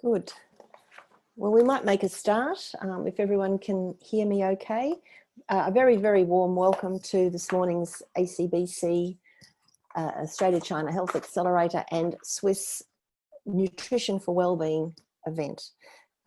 Good. Well, we might make a start if everyone can hear me okay. A very, very warm welcome to this morning's ACBC Australia-China Health Accelerator and Swisse Nutrition for Wellbeing event.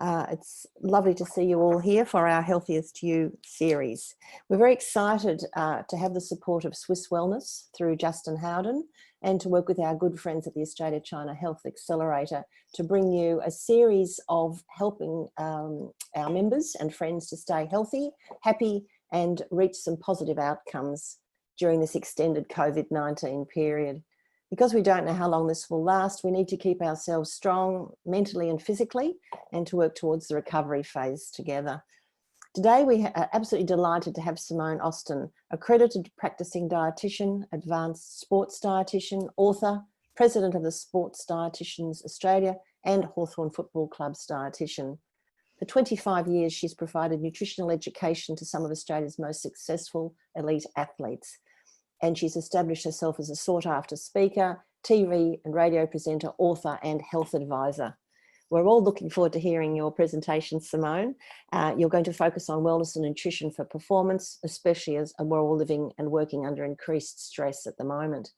It's lovely to see you all here for our Healthiest You series. We're very excited to have the support of Swisse Wellness through Justin Howden and to work with our good friends at the Australia-China Health Accelerator to bring you a series of helping our members and friends to stay healthy, happy and reach some positive outcomes during this extended COVID-19 period. Because we don't know how long this will last, we need to keep ourselves strong mentally and physically and to work towards the recovery phase together. Today, we are absolutely delighted to have Simone Austin, Accredited Practising Dietitian, Advanced Sports Dietitian, author, President of the Sports Dietitians Australia and Hawthorn Football Club's dietitian. For 25 years, she's provided nutritional education to some of Australia's most successful elite athletes. And she's established herself as a sought-after speaker, TV and radio presenter, author and health advisor. We're all looking forward to hearing your presentation, Simone. You're going to focus on wellness and nutrition for performance, especially as we're all living and working under increased stress at the moment.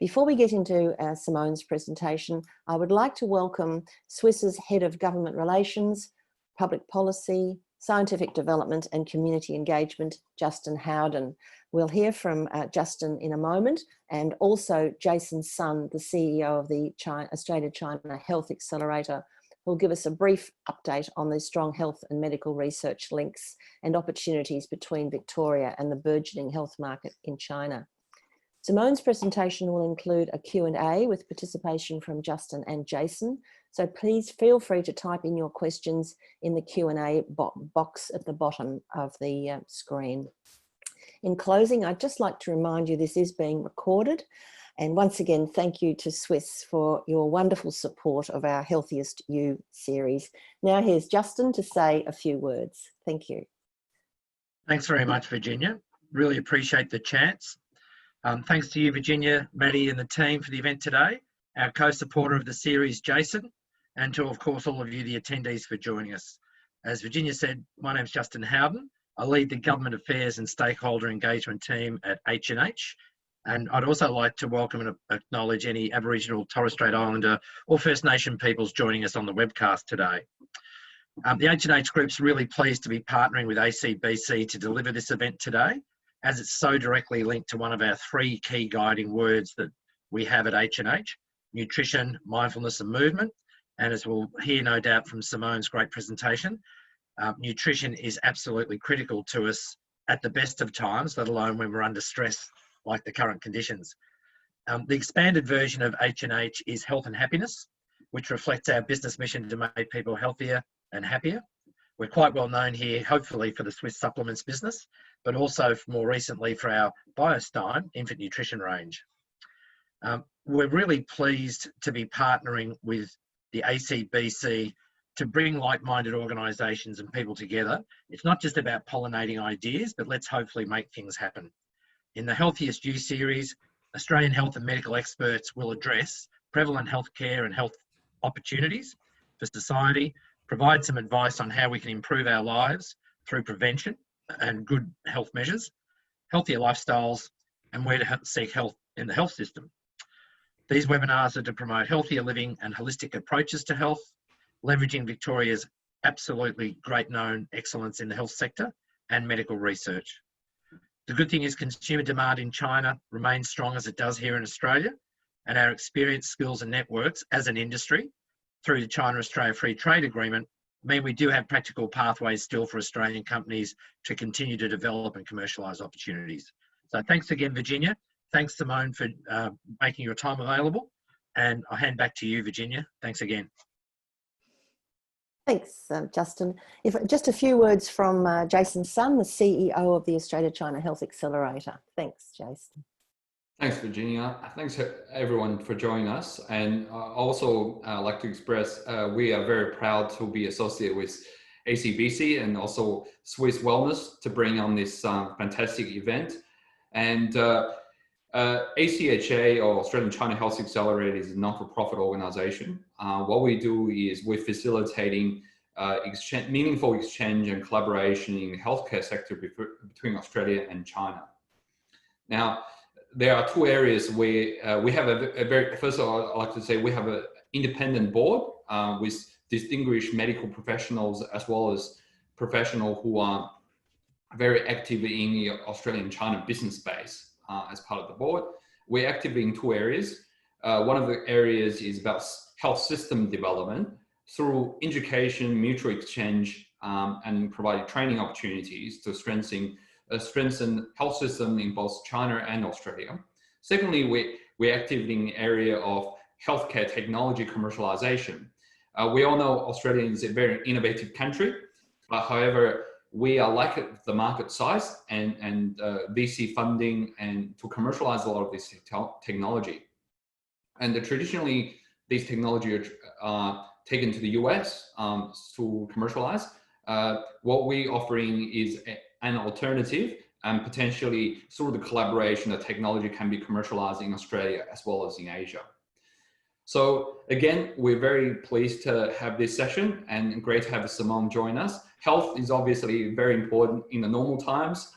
Before we get into Simone's presentation, I would like to welcome Swisse's Head of Government Relations, Public Policy, Scientific Development and Community Engagement, Justin Howden. We'll hear from Justin in a moment, and also Jason Sun, the CEO of the Australia-China Health Accelerator, will give us a brief update on the strong health and medical research links and opportunities between Victoria and the burgeoning health market in China. Simone's presentation will include a Q&A with participation from Justin and Jason, so please feel free to type in your questions in the Q&A box at the bottom of the screen. In closing, I'd just like to remind you this is being recorded. And once again, thank you to Swisse for your wonderful support of our Healthiest You series. Now here's Justin to say a few words. Thank you. Thanks very much, Virginia. Really appreciate the chance. Thanks to you, Virginia, Maddie and the team for the event today, our co-supporter of the series, Jason, and to, of course, all of you, the attendees, for joining us. As Virginia said, my name's Justin Howden. I lead the Government Affairs and Stakeholder Engagement team at H&H. And I'd also like to welcome and acknowledge any Aboriginal, Torres Strait Islander or First Nation peoples joining us on the webcast today. The H&H Group's really pleased to be partnering with ACBC to deliver this event today, as it's so directly linked to one of our three key guiding words that we have at H&H: nutrition, mindfulness and movement. And as we'll hear no doubt from Simone's great presentation, nutrition is absolutely critical to us at the best of times, let alone when we're under stress like the current conditions. The expanded version of H&H is Health and Happiness, which reflects our business mission to make people healthier and happier. We're quite well known here, hopefully, for the Swisse supplements business, but also more recently for our Biostime infant nutrition range. We're really pleased to be partnering with the ACBC to bring like-minded organisations and people together. It's not just about pollinating ideas, but let's hopefully make things happen. In the Healthiest You series, Australian health and medical experts will address prevalent healthcare and health opportunities for society, provide some advice on how we can improve our lives through prevention and good health measures, healthier lifestyles, and where to seek health in the health system. These webinars are to promote healthier living and holistic approaches to health, leveraging Victoria's absolutely great known excellence in the health sector and medical research. The good thing is consumer demand in China remains strong as it does here in Australia, and our experience, skills and networks as an industry through the China-Australia Free Trade Agreement mean we do have practical pathways still for Australian companies to continue to develop and commercialise opportunities. So thanks again, Virginia. Thanks, Simone, for making your time available. And I'll hand back to you, Virginia. Thanks again. Thanks, Justin. Just a few words from Jason Sun, the CEO of the Australia-China Health Accelerator. Thanks, Jason. Thanks, Virginia. Thanks everyone for joining us. And also like to express we are very proud to be associated with ACBC and also Swisse Wellness to bring on this fantastic event. And ACHA, or Australian China Health Accelerator, is a non-for-profit organization. What we do is we're facilitating meaningful exchange and collaboration in the healthcare sector between Australia and China. Now, there are two areas where we have first of all, I'd like to say we have an independent board with distinguished medical professionals as well as professionals who are very active in the Australian-China business space as part of the board. We're active in two areas. One of the areas is about health system development through education, mutual exchange, and providing training opportunities to strengthen health system in both China and Australia. Secondly, we're active in the area of healthcare technology commercialization. We all know Australia is a very innovative country, but however, we are like the market size and VC funding and to commercialize a lot of this technology. And traditionally, these technologies are taken to the US to commercialize. What we're offering is an alternative, and potentially through the collaboration, the technology can be commercialized in Australia as well as in Asia. So again, we're very pleased to have this session and great to have Simone join us. Health is obviously very important in the normal times.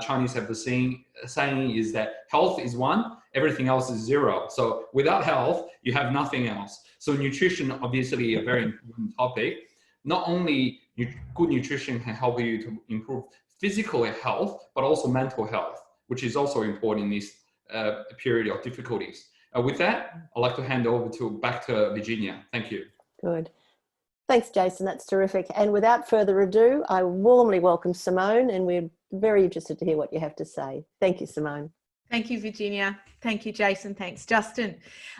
Chinese have the saying is that health is one, everything else is zero. So without health, you have nothing else. So nutrition, obviously a very important topic. Not only good nutrition can help you to improve physical health, but also mental health, which is also important in this period of difficulties. With that, I'd like to hand over back to Virginia. Thank you. Good. Thanks, Jason. That's terrific. And without further ado, I warmly welcome Simone, and we're very interested to hear what you have to say. Thank you, Simone. Thank you, Virginia. Thank you, Jason. Thanks, Justin.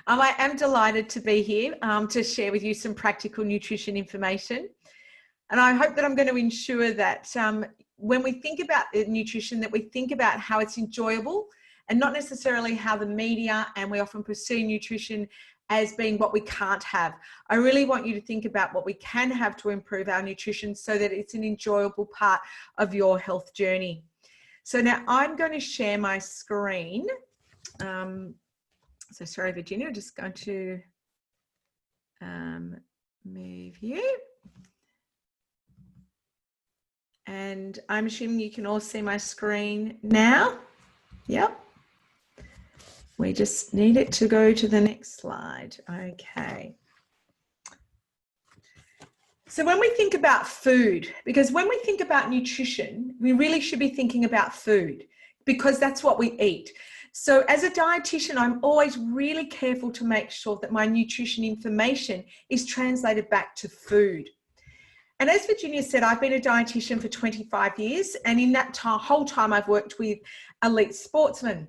I am delighted to be here to share with you some practical nutrition information. And I hope that I'm going to ensure that when we think about nutrition, that we think about how it's enjoyable and not necessarily how the media, and we often perceive nutrition as being what we can't have. I really want you to think about what we can have to improve our nutrition so that it's an enjoyable part of your health journey. So now I'm going to share my screen. So sorry, Virginia, I'm just going to move you. And I'm assuming you can all see my screen now. Yep. We just need it to go to the next slide. Okay. So when we think about food, because when we think about nutrition, we really should be thinking about food because that's what we eat. So as a dietitian, I'm always really careful to make sure that my nutrition information is translated back to food. And as Virginia said, I've been a dietitian for 25 years. And in that whole time, I've worked with elite sportsmen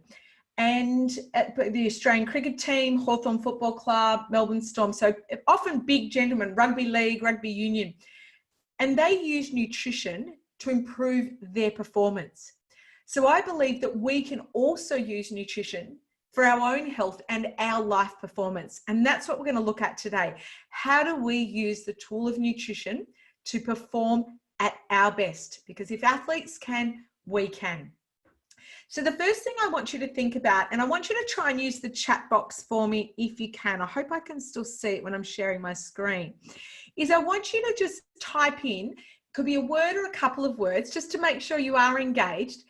and at the Australian cricket team, Hawthorn Football Club, Melbourne Storm. So often big gentlemen, rugby league, rugby union. And they use nutrition to improve their performance. So I believe that we can also use nutrition for our own health and our life performance. And that's what we're going to look at today. How do we use the tool of nutrition to perform at our best? Because if athletes can, we can. So the first thing I want you to think about, and I want you to try and use the chat box for me if you can. I hope I can still see it when I'm sharing my screen, is I want you to just type in, could be a word or a couple of words, just to make sure you are engaged,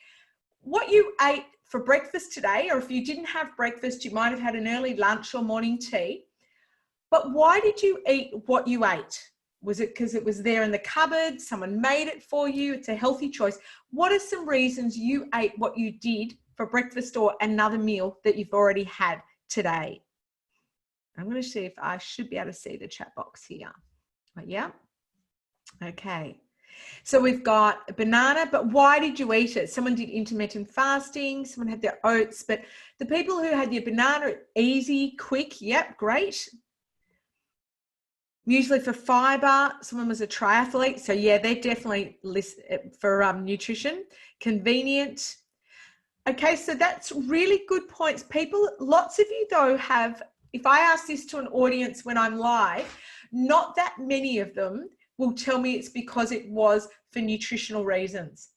what you ate for breakfast today, or if you didn't have breakfast, you might have had an early lunch or morning tea. But why did you eat what you ate? Was it because it was there in the cupboard? Someone made it for you? It's a healthy choice. What are some reasons you ate what you did for breakfast or another meal that you've already had today? I'm going to see if I should be able to see the chat box here. Yeah. Okay. So we've got a banana, but why did you eat it? Someone did intermittent fasting. Someone had their oats, but the people who had your banana, easy, quick. Yep. Great. Usually for fiber, someone was a triathlete. So yeah, they're definitely listed for nutrition. Convenient. Okay, so that's really good points. People, lots of you though have, if I ask this to an audience when I'm live, not that many of them will tell me it's because it was for nutritional reasons.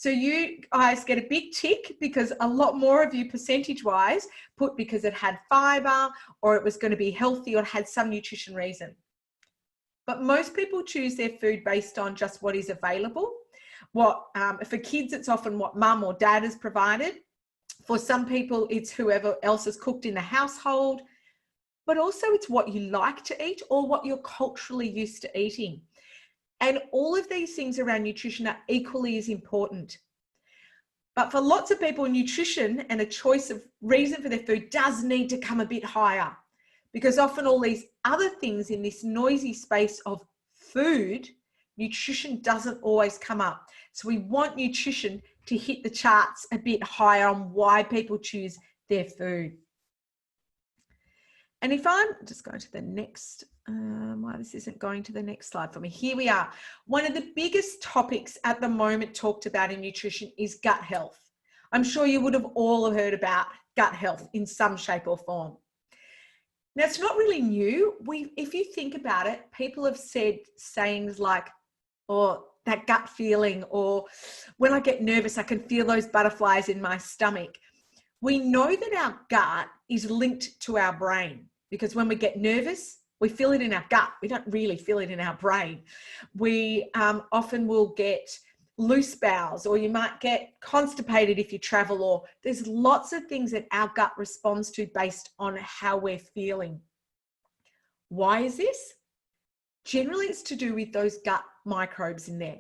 So you guys get a big tick because a lot more of you percentage-wise put because it had fiber or it was going to be healthy or had some nutrition reason. But most people choose their food based on just what is available. For kids, it's often what mum or dad has provided. For some people, it's whoever else has cooked in the household. But also it's what you like to eat or what you're culturally used to eating. And all of these things around nutrition are equally as important. But for lots of people, nutrition and a choice of reason for their food does need to come a bit higher, because often all these other things in this noisy space of food, nutrition doesn't always come up. So we want nutrition to hit the charts a bit higher on why people choose their food. And if I'm just going to the next, why this isn't going to the next slide for me. Here we are. One of the biggest topics at the moment talked about in nutrition is gut health. I'm sure you would have all heard about gut health in some shape or form. Now, it's not really new. If you think about it, people have said sayings like, oh, that gut feeling, or when I get nervous, I can feel those butterflies in my stomach. We know that our gut is linked to our brain, because when we get nervous, we feel it in our gut. We don't really feel it in our brain. We often will get loose bowels, or you might get constipated if you travel, or there's lots of things that our gut responds to based on how we're feeling. Why is this? Generally, it's to do with those gut microbes in there.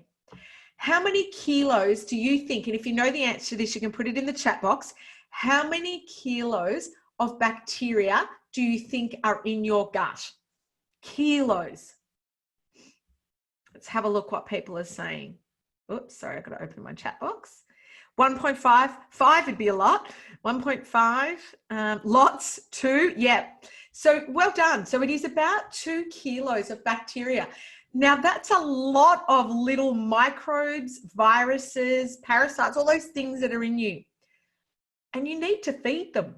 How many kilos do you think, and if you know the answer to this, you can put it in the chat box, how many kilos of bacteria do you think are in your gut? Kilos. Let's have a look what people are saying. Oops, sorry, I've got to open my chat box. 1.5, 5 would be a lot. 1.5, lots, 2, yeah. So well done. So it is about 2 kilos of bacteria. Now that's a lot of little microbes, viruses, parasites, all those things that are in you. And you need to feed them.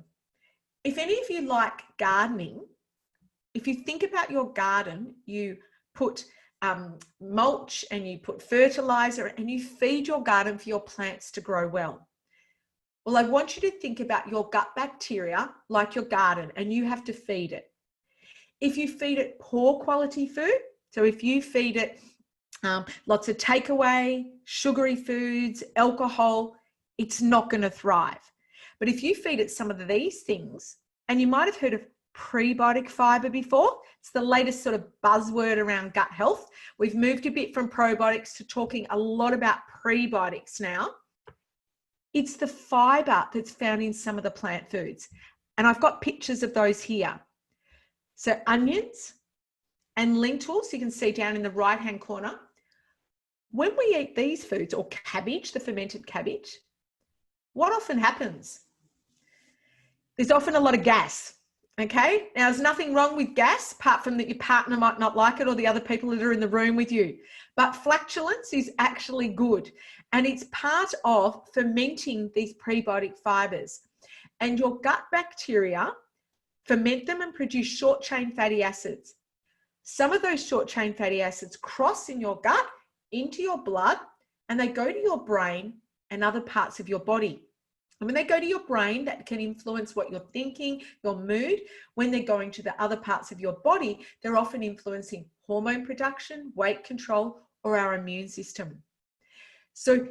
If any of you like gardening, if you think about your garden, you put mulch and you put fertilizer and you feed your garden for your plants to grow well. Well, I want you to think about your gut bacteria like your garden, and you have to feed it. If you feed it poor quality food, so if you feed it lots of takeaway, sugary foods, alcohol, it's not going to thrive. But if you feed it some of these things, and you might have heard of prebiotic fiber before, it's the latest sort of buzzword around gut health. We've moved a bit from probiotics to talking a lot about prebiotics now. It's the fiber that's found in some of the plant foods. And I've got pictures of those here. So onions and lentils, you can see down in the right-hand corner. When we eat these foods, or cabbage, the fermented cabbage, what often happens? There's often a lot of gas, okay? Now, there's nothing wrong with gas, apart from that your partner might not like it or the other people that are in the room with you. But flatulence is actually good, and it's part of fermenting these prebiotic fibers. And your gut bacteria ferment them and produce short-chain fatty acids. Some of those short-chain fatty acids cross in your gut into your blood, and they go to your brain and other parts of your body. And when they go to your brain, that can influence what you're thinking, your mood. When they're going to the other parts of your body, they're often influencing hormone production, weight control, or our immune system. So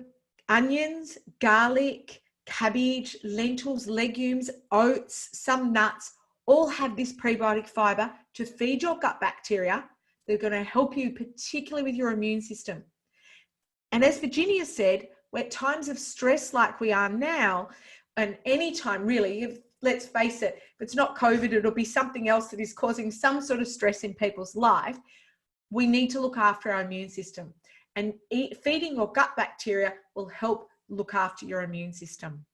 onions, garlic, cabbage, lentils, legumes, oats, some nuts, all have this prebiotic fiber to feed your gut bacteria. They're going to help you particularly with your immune system. And as Virginia said, at times of stress like we are now, and any time really, let's face it, if it's not COVID, it'll be something else that is causing some sort of stress in people's life. We need to look after our immune system, and feeding your gut bacteria will help look after your immune system.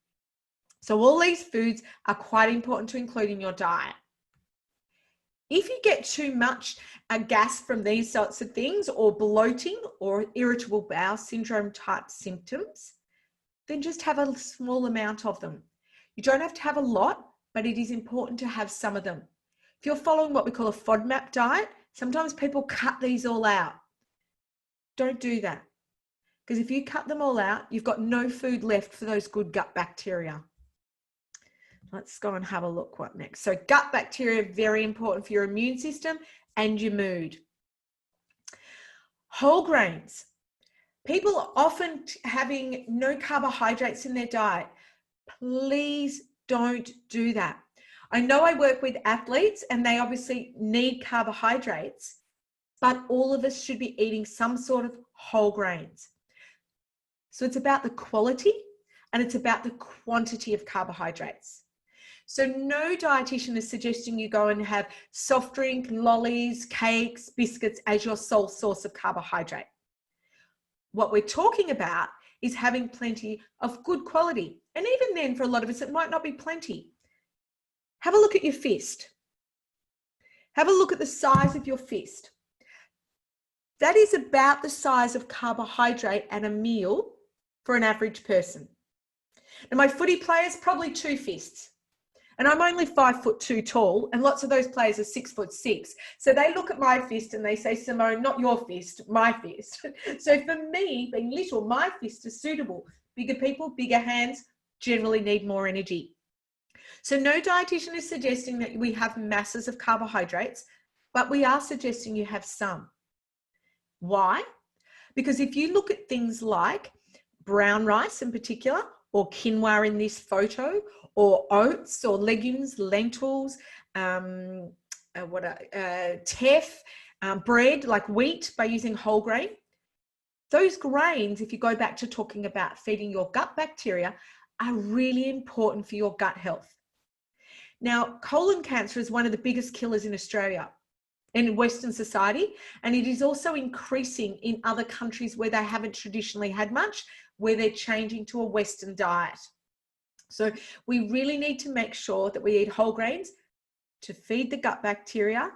So all these foods are quite important to include in your diet. If you get too much gas from these sorts of things, or bloating or irritable bowel syndrome type symptoms, then just have a small amount of them. You don't have to have a lot, but it is important to have some of them. If you're following what we call a FODMAP diet, sometimes people cut these all out. Don't do that. Because if you cut them all out, you've got no food left for those good gut bacteria. Let's go and have a look what next. So gut bacteria, very important for your immune system and your mood. Whole grains. People are often having no carbohydrates in their diet. Please don't do that. I know I work with athletes and they obviously need carbohydrates, but all of us should be eating some sort of whole grains. So it's about the quality and it's about the quantity of carbohydrates. So no dietitian is suggesting you go and have soft drink, lollies, cakes, biscuits as your sole source of carbohydrate. What we're talking about is having plenty of good quality. And even then, for a lot of us, it might not be plenty. Have a look at your fist. Have a look at the size of your fist. That is about the size of carbohydrate at a meal for an average person. Now, my footy players, probably 2 fists. And I'm only 5'2" tall, and lots of those players are 6'6". So they look at my fist and they say, Simone, not your fist, my fist. So for me, being little, my fist is suitable. Bigger people, bigger hands, generally need more energy. So no dietitian is suggesting that we have masses of carbohydrates, but we are suggesting you have some. Why? Because if you look at things like brown rice in particular, or quinoa in this photo, or oats or legumes, lentils, teff, bread like wheat by using whole grain. Those grains, if you go back to talking about feeding your gut bacteria, are really important for your gut health. Now, colon cancer is one of the biggest killers in Australia, in Western society, and it is also increasing in other countries where they haven't traditionally had much, where they're changing to a Western diet. So we really need to make sure that we eat whole grains to feed the gut bacteria,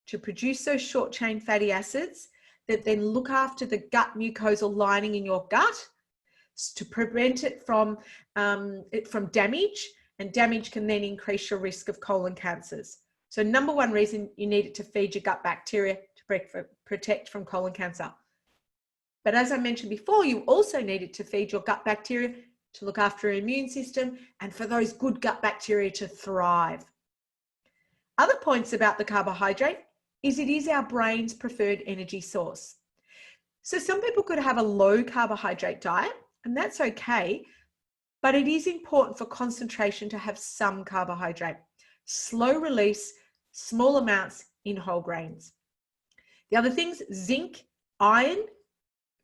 to produce those short chain fatty acids that then look after the gut mucosal lining in your gut to prevent it from damage, and damage can then increase your risk of colon cancers. So number one reason you need it to feed your gut bacteria to protect from colon cancer. But as I mentioned before, you also need it to feed your gut bacteria to look after your immune system and for those good gut bacteria to thrive. Other points about the carbohydrate is it is our brain's preferred energy source. So some people could have a low carbohydrate diet, and that's okay, but it is important for concentration to have some carbohydrate. Slow release, small amounts in whole grains. The other things, zinc, iron,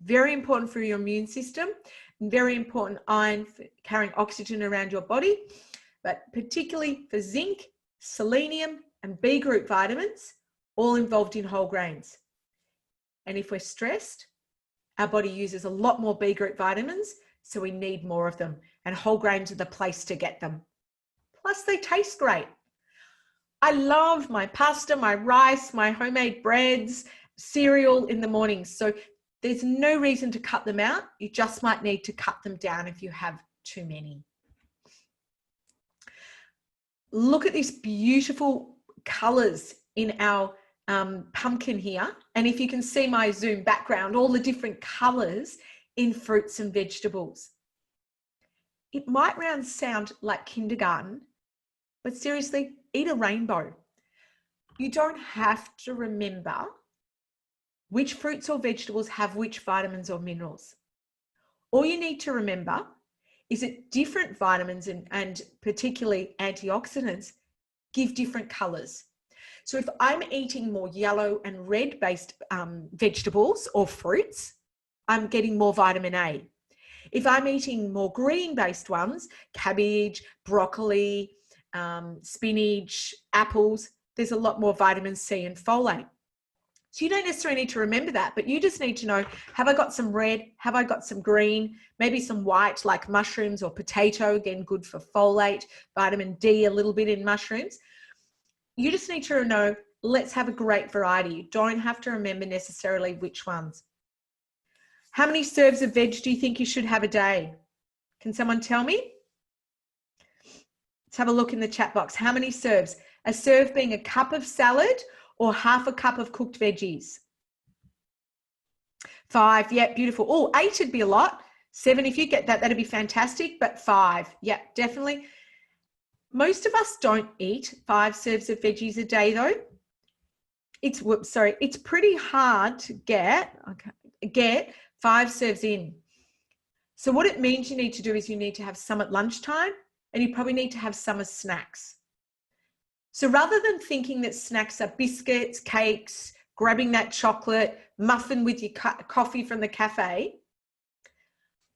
very important for your immune system, and very important iron for carrying oxygen around your body, but particularly for zinc, selenium, and B group vitamins, all involved in whole grains. And if we're stressed, our body uses a lot more B group vitamins, so we need more of them, and whole grains are the place to get them. Plus they taste great. I love my pasta, my rice, my homemade breads, cereal in the mornings. So there's no reason to cut them out. You just might need to cut them down if you have too many. Look at these beautiful colors in our pumpkin here. And if you can see my Zoom background, all the different colors in fruits and vegetables. It might sound like kindergarten, but seriously, eat a rainbow. You don't have to remember which fruits or vegetables have which vitamins or minerals. All you need to remember is that different vitamins and particularly antioxidants give different colors. So if I'm eating more yellow and red based vegetables or fruits, I'm getting more vitamin A. If I'm eating more green based ones, cabbage, broccoli, spinach, apples, there's a lot more vitamin C and folate. So you don't necessarily need to remember that, but you just need to know, have I got some red? Have I got some green? Maybe some white like mushrooms or potato, again, good for folate, vitamin D a little bit in mushrooms. You just need to know, let's have a great variety. You don't have to remember necessarily which ones. How many serves of veg do you think you should have a day? Can someone tell me? Let's have a look in the chat box. How many serves? A serve being a cup of salad or half a cup of cooked veggies. 5, yeah, beautiful. Oh, 8 would be a lot. 7, if you get that, that'd be fantastic. But 5, yeah, definitely. Most of us don't eat 5 serves of veggies a day, though. It's pretty hard to get 5 serves in. So what it means you need to do is you need to have some at lunchtime, and you probably need to have some as snacks. So rather than thinking that snacks are biscuits, cakes, grabbing that chocolate, muffin with your coffee from the cafe,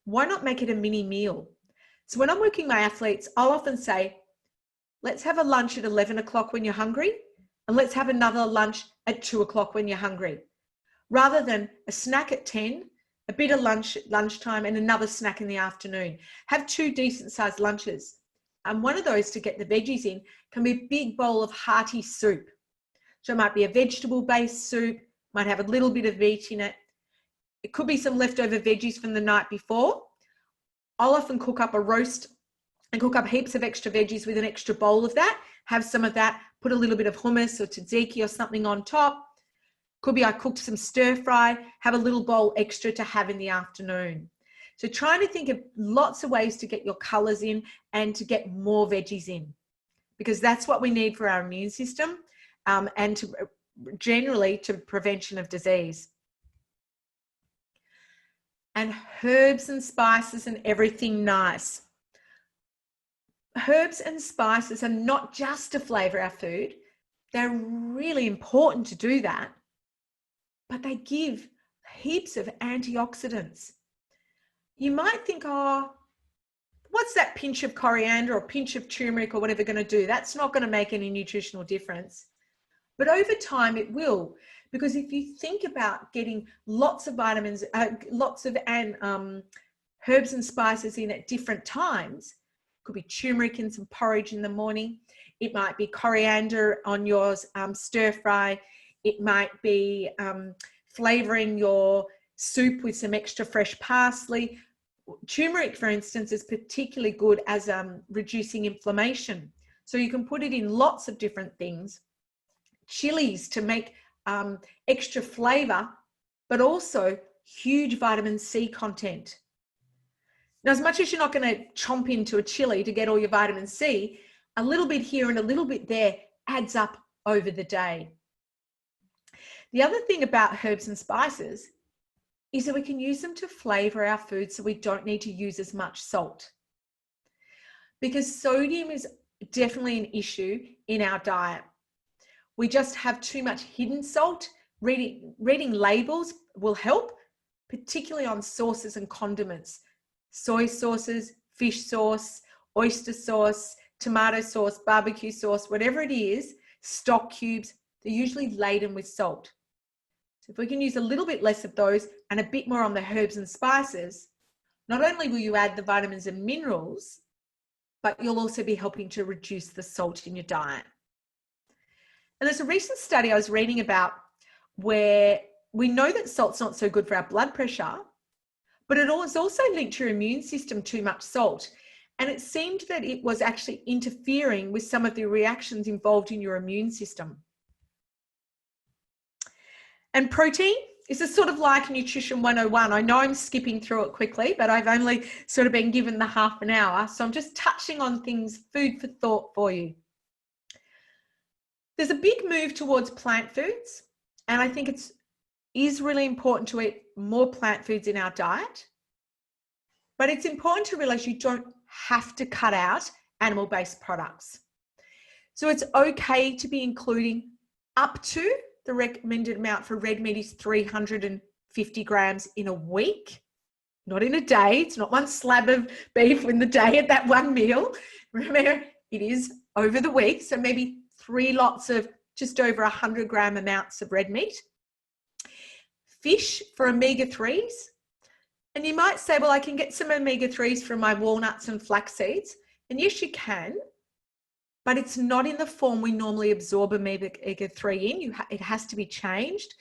why not make it a mini meal? So when I'm working my athletes, I'll often say, let's have a lunch at 11 o'clock when you're hungry, and let's have another lunch at 2 o'clock when you're hungry, rather than a snack at 10, a bit of lunch at lunchtime, and another snack in the afternoon. Have 2 decent sized lunches. And one of those, to get the veggies in, can be a big bowl of hearty soup. So it might be a vegetable based soup, might have a little bit of meat in it. It could be some leftover veggies from the night before. I'll often cook up a roast and cook up heaps of extra veggies with an extra bowl of that. Have some of that, put a little bit of hummus or tzatziki or something on top. Could be I cooked some stir fry, have a little bowl extra to have in the afternoon. So trying to think of lots of ways to get your colors in and to get more veggies in, because that's what we need for our immune system and to generally to prevention of disease. And herbs and spices and everything nice. Herbs and spices are not just to flavor our food. They're really important to do that, but they give heaps of antioxidants. You might think, oh, what's that pinch of coriander or pinch of turmeric or whatever going to do? That's not going to make any nutritional difference. But over time it will, because if you think about getting lots of vitamins, herbs and spices in at different times, it could be turmeric in some porridge in the morning. It might be coriander on your stir fry. It might be flavoring your soup with some extra fresh parsley. Turmeric, for instance, is particularly good as reducing inflammation. So you can put it in lots of different things. Chilies to make extra flavor, but also huge vitamin C content. Now, as much as you're not going to chomp into a chili to get all your vitamin C, a little bit here and a little bit there adds up over the day. The other thing about herbs and spices is that we can use them to flavor our food, so we don't need to use as much salt. Because sodium is definitely an issue in our diet. We just have too much hidden salt. Reading labels will help, particularly on sauces and condiments. Soy sauces, fish sauce, oyster sauce, tomato sauce, barbecue sauce, whatever it is, stock cubes, they're usually laden with salt. So if we can use a little bit less of those and a bit more on the herbs and spices, not only will you add the vitamins and minerals, but you'll also be helping to reduce the salt in your diet. And there's a recent study I was reading about where we know that salt's not so good for our blood pressure, but it is also linked to your immune system, too much salt. And it seemed that it was actually interfering with some of the reactions involved in your immune system. And protein, this is sort of like Nutrition 101. I know I'm skipping through it quickly, but I've only sort of been given the half an hour. So I'm just touching on things, food for thought for you. There's a big move towards plant foods, and I think it is really important to eat more plant foods in our diet. But it's important to realize you don't have to cut out animal-based products. So it's okay to be including up to the recommended amount for red meat is 350 grams in a week, not in a day. It's not one slab of beef in the day at that one meal. Remember, it is over the week. So maybe 3 lots of just over 100 gram amounts of red meat. Fish for omega-3s. And you might say, well, I can get some omega-3s from my walnuts and flax seeds. And yes, you can, but it's not in the form we normally absorb omega-3 in. It has to be changed.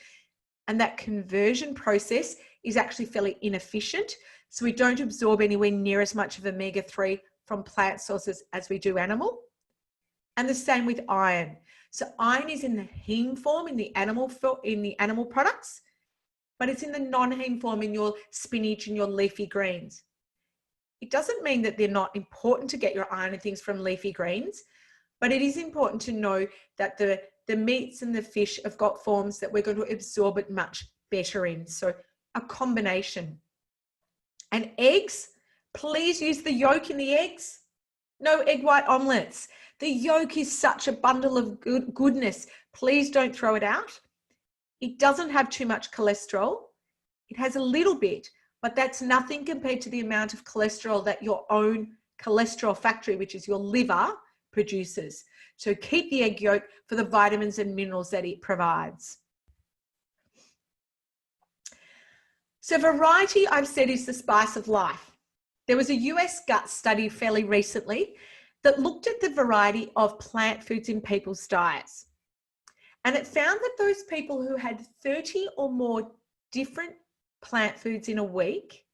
And that conversion process is actually fairly inefficient. So we don't absorb anywhere near as much of omega-3 from plant sources as we do animal. And the same with iron. So iron is in the heme form in the animal products. but it's in the non-heme form in your spinach and your leafy greens. It doesn't mean that they're not important to get your iron and things from leafy greens, but it is important to know that the meats and the fish have got forms that we're going to absorb it much better in. So a combination. And eggs, please use the yolk in the eggs. No egg white omelets. The yolk is such a bundle of goodness. Please don't throw it out. It doesn't have too much cholesterol. It has a little bit, but that's nothing compared to the amount of cholesterol that your own cholesterol factory, which is your liver, produces. So keep the egg yolk for the vitamins and minerals that it provides. So variety, I've said, is the spice of life. There was a US gut study fairly recently that looked at the variety of plant foods in people's diets. And it found that those people who had 30 or more different plant foods in a week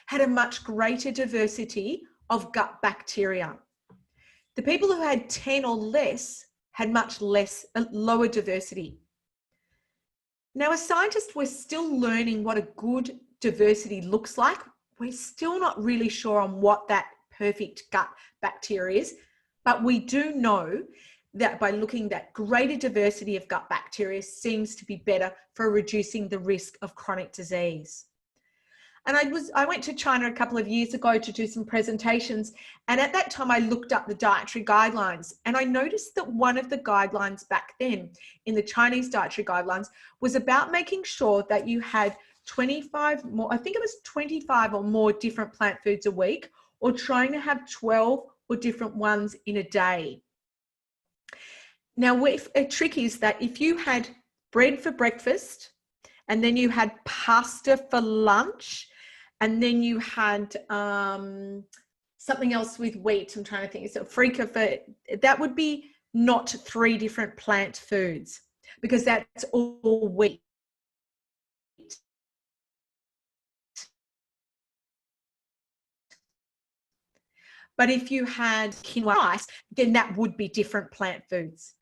had a much greater diversity of gut bacteria. The people who had 10 or less had much lower diversity. Now, as scientists, we're still learning what a good diversity looks like. We're still not really sure on what that perfect gut bacteria is, but we do know that by looking at greater diversity of gut bacteria seems to be better for reducing the risk of chronic disease. And I went to China a couple of years ago to do some presentations, and at that time I looked up the dietary guidelines, and I noticed that one of the guidelines back then in the Chinese dietary guidelines was about making sure that you had 25 more, I think it was 25 or more different plant foods a week, or trying to have 12 or different ones in a day. Now, a trick is that if you had bread for breakfast, and then you had pasta for lunch, and then you had something else with wheat, I'm trying to think, so that would be not 3 different plant foods, because that's all wheat. But if you had quinoa rice, then that would be different plant foods.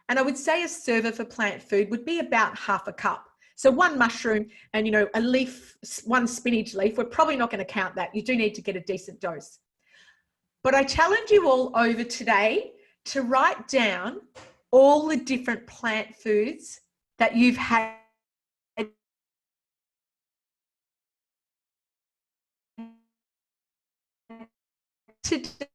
And I would say a server for plant food would be about half a cup. So 1 mushroom and, a leaf, 1 spinach leaf, we're probably not going to count that. You do need to get a decent dose. But I challenge you all over today to write down all the different plant foods that you've had today.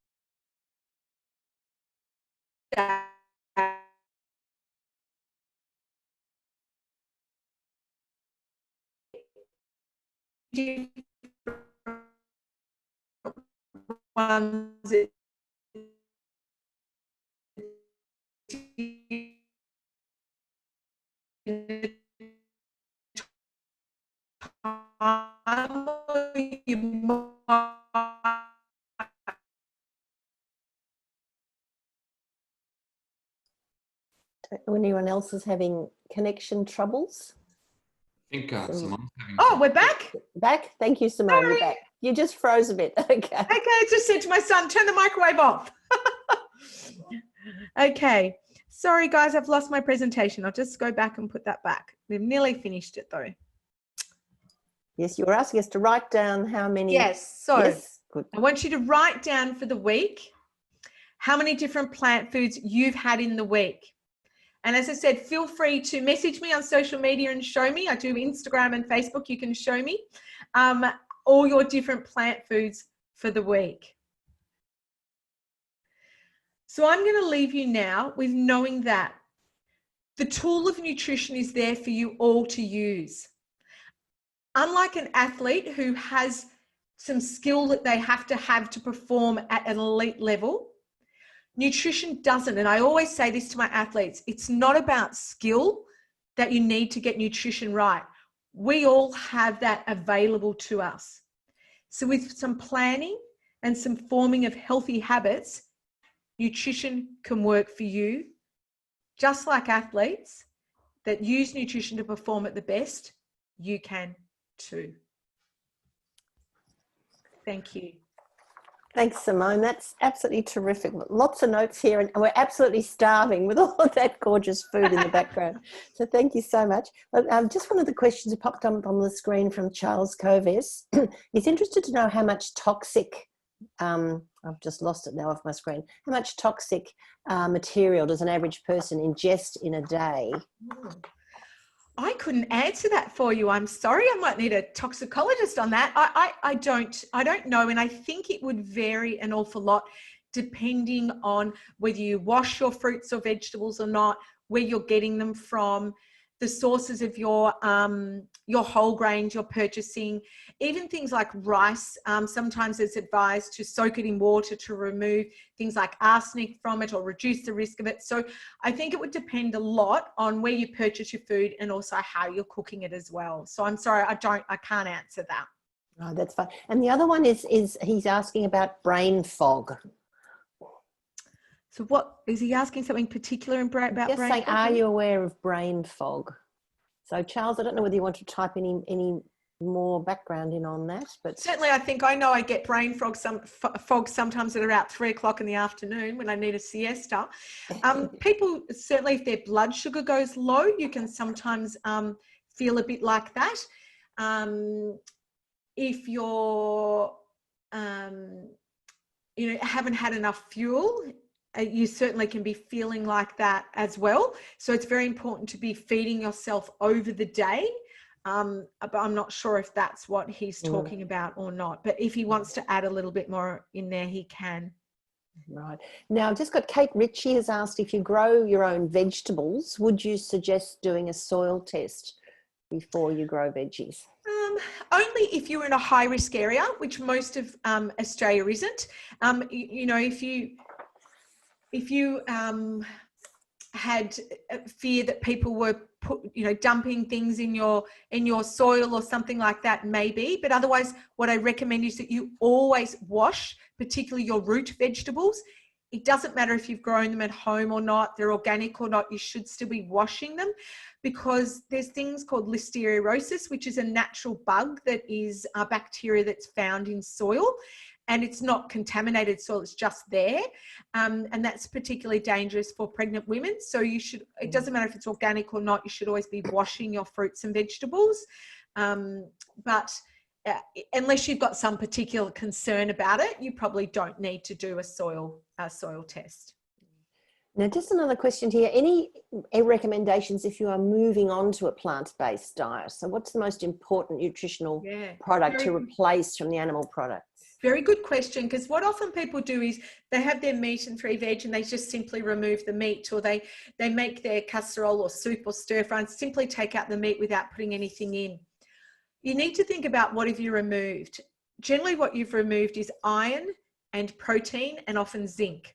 Ones that Anyone else is having connection troubles? I think Simone's having Oh, we're back? Back? Thank you, Simone. Sorry. You're back. You just froze a bit. Okay. Okay, I just said to my son, turn the microwave off. Okay. Sorry, guys, I've lost my presentation. I'll just go back and put that back. We've nearly finished it, though. Yes, you were asking us to write down how many. Yes, so Yes, good. I want you to write down for the week how many different plant foods you've had in the week. And as I said, feel free to message me on social media and show me. I do Instagram and Facebook. You can show me all your different plant foods for the week. So I'm going to leave you now with knowing that the tool of nutrition is there for you all to use. Unlike an athlete who has some skill that they have to perform at an elite level, nutrition doesn't. And I always say this to my athletes, it's not about skill that you need to get nutrition right. We all have that available to us. So with some planning and some forming of healthy habits, nutrition can work for you. Just like athletes that use nutrition to perform at the best, you can too. Thank you. Thanks, Simone. That's absolutely terrific. Lots of notes here, and we're absolutely starving with all of that gorgeous food in the background. So thank you so much. Just one of the questions that popped up on the screen from Charles Coves. He's interested to know how much toxic, I've just lost it now off my screen, how much toxic material does an average person ingest in a day? I couldn't answer that for you. I'm sorry. I might need a toxicologist on that. I don't know. And I think it would vary an awful lot depending on whether you wash your fruits or vegetables or not, where you're getting them from, the sources of your whole grains you're purchasing, even things like rice. Sometimes it's advised to soak it in water to remove things like arsenic from it or reduce the risk of it. So I think it would depend a lot on where you purchase your food and also how you're cooking it as well. So I'm sorry, I can't answer that. Oh, that's fine. And the other one is he's asking about brain fog. So what is he asking, something particular about brain fog? Just saying, are you aware of brain fog? So Charles, I don't know whether you want to type any more background in on that, but certainly I think I know I get brain fog sometimes at about 3 o'clock in the afternoon when I need a siesta. People, certainly if their blood sugar goes low, you can sometimes feel a bit like that. If you're haven't had enough fuel, you certainly can be feeling like that as well. So it's very important to be feeding yourself over the day. But I'm not sure if that's what he's talking about or not. But if he wants to add a little bit more in there, he can. Right. Now, I've just got Kate Ritchie has asked, if you grow your own vegetables, would you suggest doing a soil test before you grow veggies? Only if you're in a high-risk area, which most of Australia isn't. If you had fear that people were dumping things in your soil or something like that, maybe. But otherwise, what I recommend is that you always wash, particularly your root vegetables. It doesn't matter if you've grown them at home or not, they're organic or not, you should still be washing them, because there's things called listeriosis, which is a natural bug that is a bacteria that's found in soil. And it's not contaminated soil, it's just there. And that's particularly dangerous for pregnant women. So it doesn't matter if it's organic or not, you should always be washing your fruits and vegetables. But unless you've got some particular concern about it, you probably don't need to do a soil test. Now, just another question here. Any recommendations if you are moving on to a plant-based diet? So what's the most important nutritional product to replace from the animal products? Very good question, because what often people do is they have their meat and 3 veg and they just simply remove the meat, or they make their casserole or soup or stir fry and simply take out the meat without putting anything in. You need to think about what have you removed. Generally what you've removed is iron and protein and often zinc.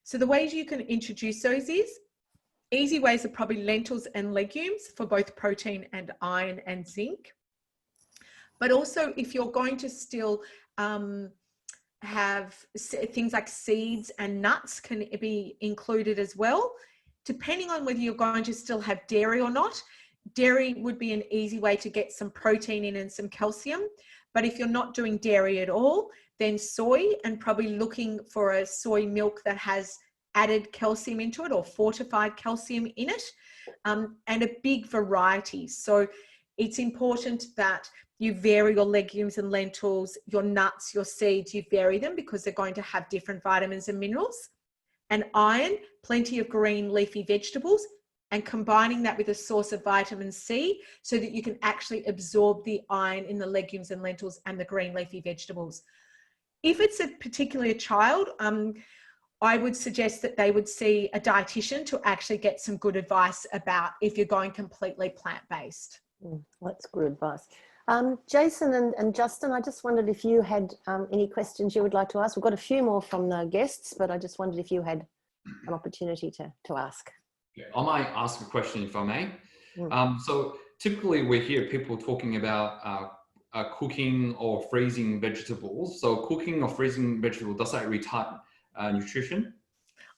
So the ways you can introduce those is, easy ways are probably lentils and legumes for both protein and iron and zinc. But also if you're going to still have things like seeds and nuts can be included as well, depending on whether you're going to still have dairy or not. Dairy would be an easy way to get some protein in and some calcium. But if you're not doing dairy at all, then soy, and probably looking for a soy milk that has added calcium into it or fortified calcium in it, and a big variety. So it's important that you vary your legumes and lentils, your nuts, your seeds, you vary them because they're going to have different vitamins and minerals. And iron, plenty of green leafy vegetables, and combining that with a source of vitamin C so that you can actually absorb the iron in the legumes and lentils and the green leafy vegetables. If it's particularly a child, I would suggest that they would see a dietitian to actually get some good advice about if you're going completely plant-based. That's good advice. Jason and Justin, I just wondered if you had any questions you would like to ask. We've got a few more from the guests, but I just wondered if you had an opportunity to ask. Yeah, I might ask a question if I may. So typically we hear people talking about cooking or freezing vegetables. So cooking or freezing vegetables, does that retard nutrition?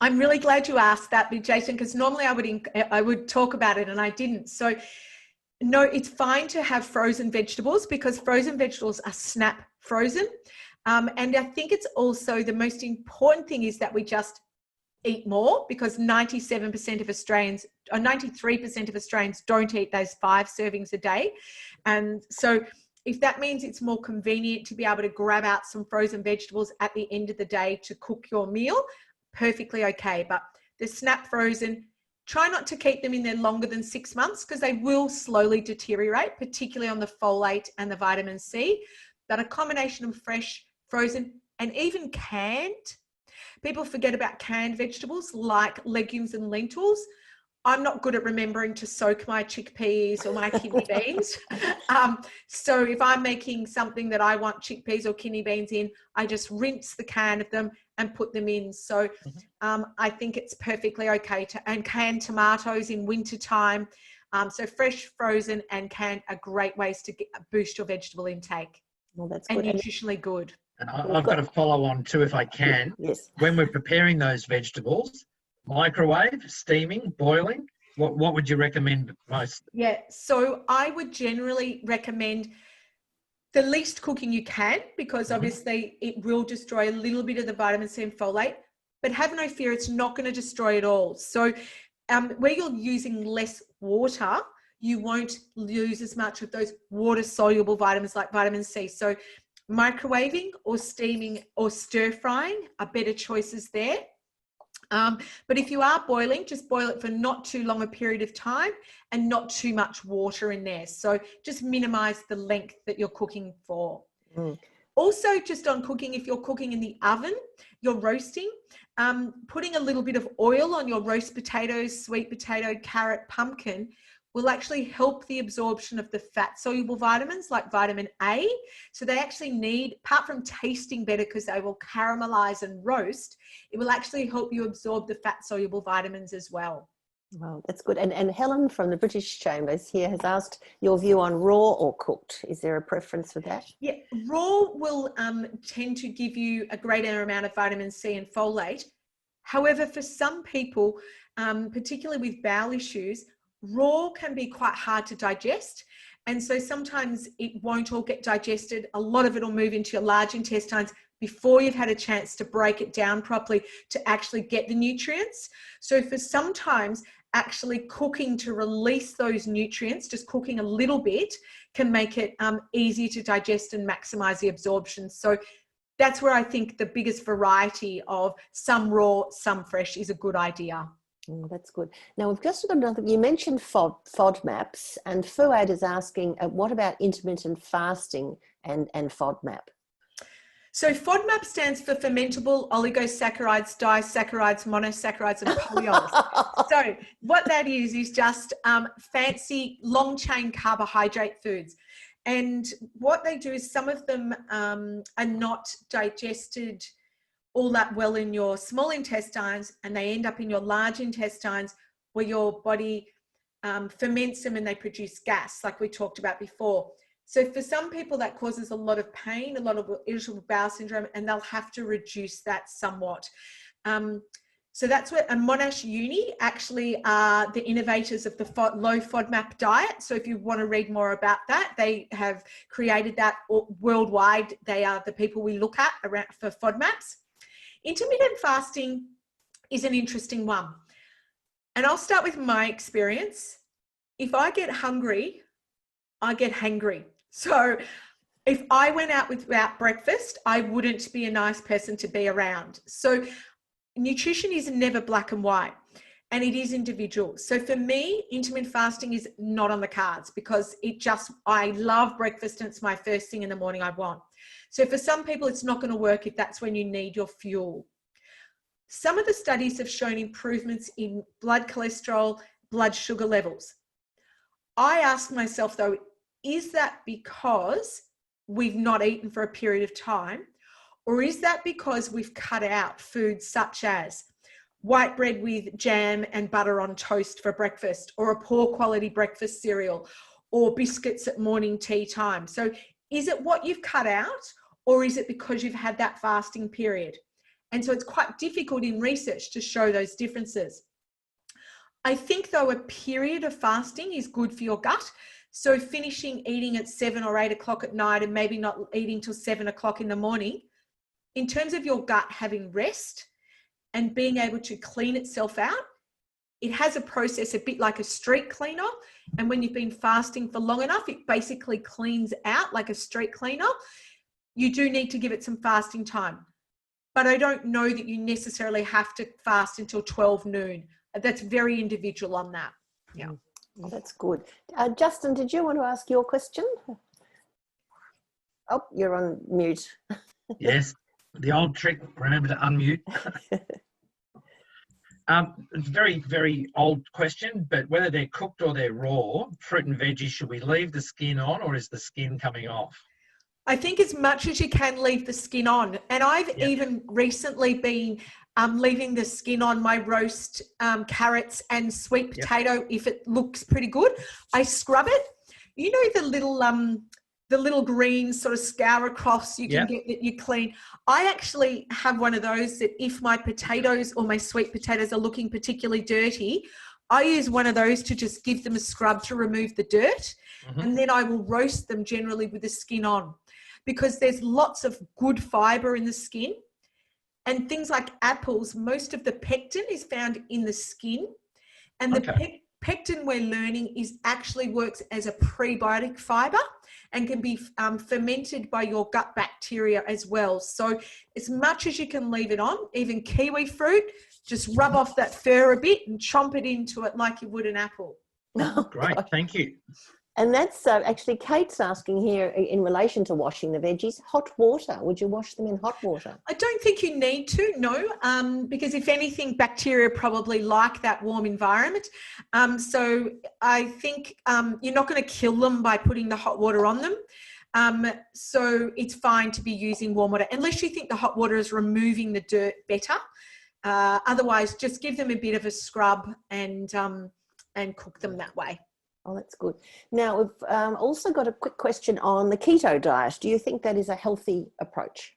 I'm really glad you asked that, Jason, because normally I would talk about it and I didn't. So no, it's fine to have frozen vegetables because frozen vegetables are snap frozen. And I think it's also the most important thing is that we just eat more, because 97% of Australians, or 93% of Australians don't eat those 5 servings a day. And so if that means it's more convenient to be able to grab out some frozen vegetables at the end of the day to cook your meal, perfectly okay. But the snap frozen, try not to keep them in there longer than 6 months, because they will slowly deteriorate, particularly on the folate and the vitamin C. But a combination of fresh, frozen, and even canned. People forget about canned vegetables like legumes and lentils. I'm not good at remembering to soak my chickpeas or my kidney beans. So if I'm making something that I want chickpeas or kidney beans in, I just rinse the can of them and put them in. So I think it's perfectly okay to, and canned tomatoes in winter time. So fresh, frozen and canned are great ways to boost your vegetable intake. Well, that's and good. nutritionally good. And I've got to follow on too, if I can. Yes. When we're preparing those vegetables, microwave, steaming, boiling, what would you recommend most? Yeah, so I would generally recommend the least cooking you can, because obviously it will destroy a little bit of the vitamin C and folate, but have no fear, it's not going to destroy it all. So where you're using less water, you won't lose as much of those water-soluble vitamins like vitamin C. So microwaving or steaming or stir frying are better choices there. But if you are boiling, just boil it for not too long a period of time and not too much water in there. So just minimize the length that you're cooking for. Also, just on cooking, if you're cooking in the oven, you're roasting, putting a little bit of oil on your roast potatoes, sweet potato, carrot, pumpkin will actually help the absorption of the fat-soluble vitamins like vitamin A. So they actually need, apart from tasting better because they will caramelize and roast, it will actually help you absorb the fat-soluble vitamins as well. Wow, that's good. And Helen from the British Chambers here has asked your view on raw or cooked. Is there a preference for that? Yeah, raw will tend to give you a greater amount of vitamin C and folate. However, for some people, particularly with bowel issues, raw can be quite hard to digest. And so sometimes it won't all get digested. A lot of it will move into your large intestines before you've had a chance to break it down properly to actually get the nutrients. So for sometimes actually cooking to release those nutrients, just cooking a little bit, can make it easier to digest and maximize the absorption. So that's where I think the biggest variety of some raw, some fresh is a good idea. Oh, that's good. Now we've just got another, you mentioned FODMAPs, and Fuad is asking, what about intermittent fasting and FODMAP? So FODMAP stands for fermentable oligosaccharides, disaccharides, monosaccharides, and polyols. So what that is just fancy long chain carbohydrate foods. And what they do is some of them are not digested all that well in your small intestines, and they end up in your large intestines where your body ferments them and they produce gas, like we talked about before. So for some people that causes a lot of pain, a lot of irritable bowel syndrome, and they'll have to reduce that somewhat. So that's where Monash Uni actually are the innovators of the low FODMAP diet. So if you want to read more about that, they have created that worldwide. They are the people we look at around for FODMAPs. Intermittent fasting is an interesting one. And I'll start with my experience. If I get hungry, I get hangry. So if I went out without breakfast, I wouldn't be a nice person to be around. So nutrition is never black and white, and it is individual. So for me, intermittent fasting is not on the cards because I love breakfast and it's my first thing in the morning I want. So for some people, it's not going to work if that's when you need your fuel. Some of the studies have shown improvements in blood cholesterol, blood sugar levels. I ask myself though, is that because we've not eaten for a period of time? Or is that because we've cut out foods such as white bread with jam and butter on toast for breakfast, or a poor quality breakfast cereal, or biscuits at morning tea time? So is it what you've cut out, or is it because you've had that fasting period? And so it's quite difficult in research to show those differences. I think though a period of fasting is good for your gut. So finishing eating at 7 or 8 o'clock at night and maybe not eating till 7 o'clock in the morning, in terms of your gut having rest and being able to clean itself out, it has a process a bit like a street cleaner. And when you've been fasting for long enough, it basically cleans out like a street cleaner. You do need to give it some fasting time. But I don't know that you necessarily have to fast until 12 noon. That's very individual on that. Yeah. Well, that's good. Justin, did you want to ask your question? Oh, you're on mute. Yes, the old trick, remember to unmute. Very, very old question, but whether they're cooked or they're raw, fruit and veggies, should we leave the skin on or is the skin coming off? I think as much as you can leave the skin on. And I've even recently been leaving the skin on my roast carrots and sweet potato if it looks pretty good. I scrub it. You know the little green sort of scour across you can get that you clean. I actually have one of those that if my potatoes or my sweet potatoes are looking particularly dirty, I use one of those to just give them a scrub to remove the dirt. And then I will roast them generally with the skin on, because there's lots of good fiber in the skin. And things like apples, most of the pectin is found in the skin. And the pectin we're learning actually works as a prebiotic fiber and can be fermented by your gut bacteria as well. So as much as you can leave it on, even kiwi fruit, just rub off that fur a bit and chomp it into it like you would an apple. Great, thank you. And that's actually Kate's asking here in relation to washing the veggies, hot water. Would you wash them in hot water? I don't think you need to, no, because if anything, bacteria probably like that warm environment. So I think you're not going to kill them by putting the hot water on them. So it's fine to be using warm water, unless you think the hot water is removing the dirt better. Otherwise, just give them a bit of a scrub and cook them that way. Oh, that's good. Now, we've also got a quick question on the keto diet. Do you think that is a healthy approach?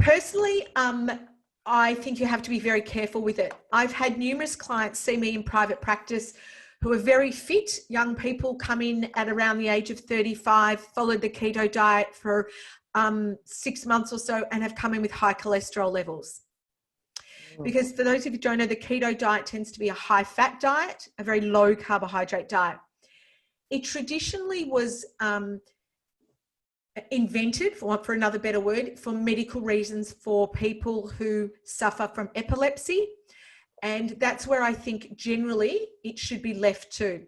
Personally, I think you have to be very careful with it. I've had numerous clients see me in private practice who are very fit, young people come in at around the age of 35, followed the keto diet for 6 months or so and have come in with high cholesterol levels. Because for those of you who don't know, the keto diet tends to be a high fat diet, a very low carbohydrate diet. It traditionally was invented, for another better word, for medical reasons for people who suffer from epilepsy. And that's where I think generally it should be left to.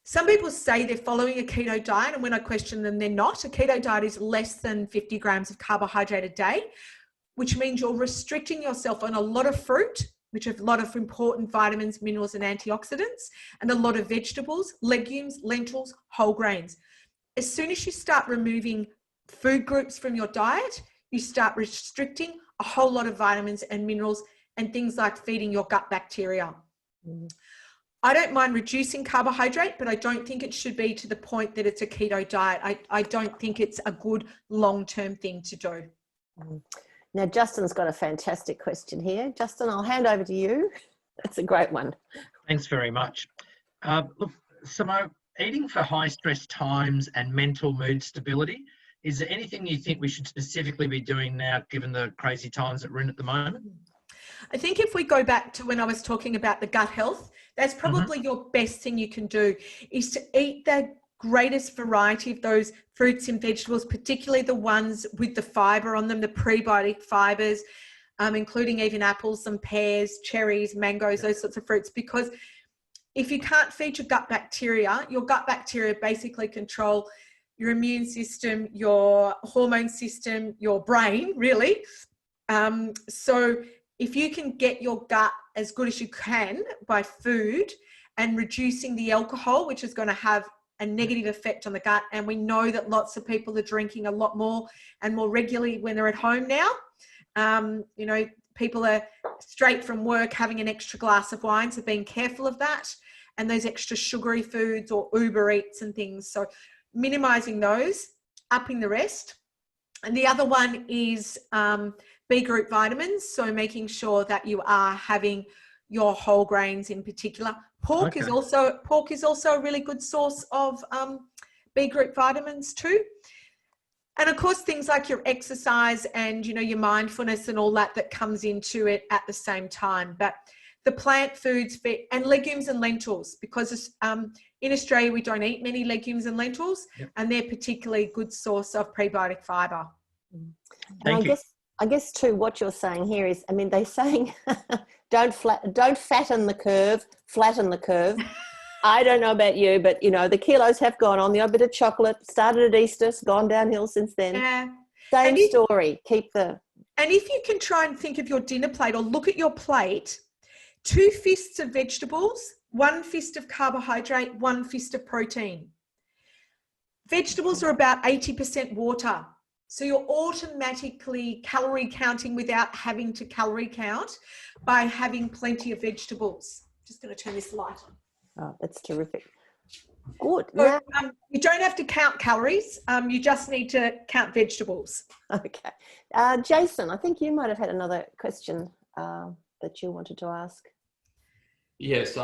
Some people say they're following a keto diet, and when I question them, they're not. A keto diet is less than 50 grams of carbohydrate a day, which means you're restricting yourself on a lot of fruit, which have a lot of important vitamins, minerals, and antioxidants, and a lot of vegetables, legumes, lentils, whole grains. As soon as you start removing food groups from your diet, you start restricting a whole lot of vitamins and minerals and things like feeding your gut bacteria. I don't mind reducing carbohydrate, but I don't think it should be to the point that it's a keto diet. I don't think it's a good long-term thing to do. Now, Justin's got a fantastic question here. Justin, I'll hand over to you. That's a great one. Thanks very much. Look, Simone, eating for high stress times and mental mood stability, is there anything you think we should specifically be doing now, given the crazy times that we're in at the moment? I think if we go back to when I was talking about the gut health, that's probably your best thing you can do, is to eat the greatest variety of those fruits and vegetables, particularly the ones with the fiber on them, the prebiotic fibers, including even apples and pears, cherries, mangoes, those sorts of fruits. Because if you can't feed your gut bacteria basically control your immune system, your hormone system, your brain, really. So if you can get your gut as good as you can by food and reducing the alcohol, which is going to have a negative effect on the gut. And we know that lots of people are drinking a lot more and more regularly when they're at home now. You know, people are straight from work having an extra glass of wine, so being careful of that, and those extra sugary foods or Uber Eats and things. So minimizing those, upping the rest. And the other one is B group vitamins. So making sure that you are having your whole grains in particular. Pork is also a really good source of B group vitamins too. And of course, things like your exercise and, you know, your mindfulness and all that comes into it at the same time. But the plant foods and legumes and lentils, because in Australia, we don't eat many legumes and lentils, and they're particularly a good source of prebiotic fibre. And I guess too, what you're saying here is, I mean, they're saying don't fatten the curve, flatten the curve. I don't know about you, but, you know, the kilos have gone on. The odd bit of chocolate started at Easter, gone downhill since then. Yeah. Same story. Keep the... And if you can try and think of your dinner plate or look at your plate, 2 fists of vegetables, 1 fist of carbohydrate, 1 fist of protein. Vegetables are about 80% water. So you're automatically calorie counting without having to calorie count by having plenty of vegetables. Just going to turn this light on. Oh, that's terrific. Good. So, you don't have to count calories. You just need to count vegetables. Okay. Jason, I think you might have had another question that you wanted to ask. Yes.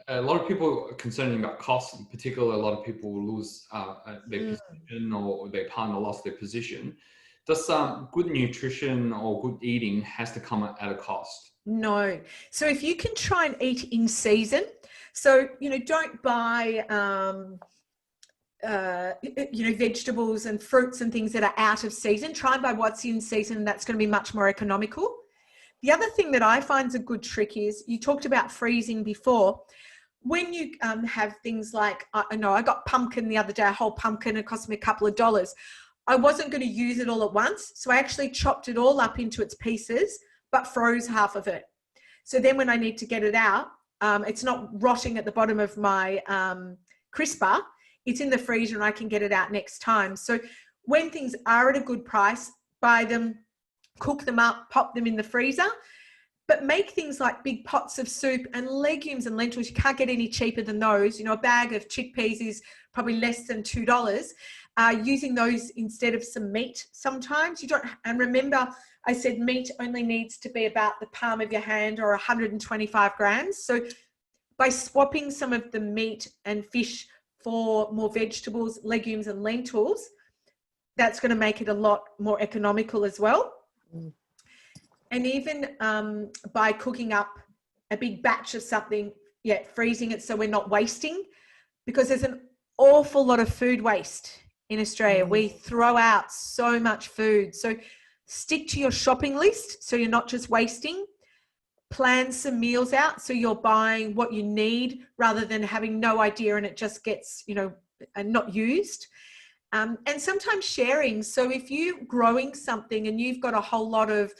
A lot of people are concerned about costs. In particular, a lot of people will lose their position, or their partner lost their position. Does good nutrition or good eating has to come at a cost? No. So if you can try and eat in season, so, you know, don't buy, you know, vegetables and fruits and things that are out of season. Try and buy what's in season. That's going to be much more economical. The other thing that I find is a good trick is, you talked about freezing before. When you have things like, I know I got pumpkin the other day, a whole pumpkin, it cost me a couple of dollars. I wasn't going to use it all at once. So I actually chopped it all up into its pieces, but froze half of it. So then when I need to get it out, it's not rotting at the bottom of my crisper. It's in the freezer and I can get it out next time. So when things are at a good price, buy them, cook them up, pop them in the freezer, but make things like big pots of soup and legumes and lentils. You can't get any cheaper than those. You know, a bag of chickpeas is probably less than $2. Using those instead of some meat sometimes. You don't, and remember, I said meat only needs to be about the palm of your hand or 125 grams. So by swapping some of the meat and fish for more vegetables, legumes and lentils, that's going to make it a lot more economical as well. And even by cooking up a big batch of something, freezing it so we're not wasting, because there's an awful lot of food waste in Australia. We throw out so much food. So stick to your shopping list so you're not just wasting. Plan some meals out so you're buying what you need rather than having no idea and it just gets, you know, not used. And sometimes sharing. So if you're growing something and you've got a whole lot of,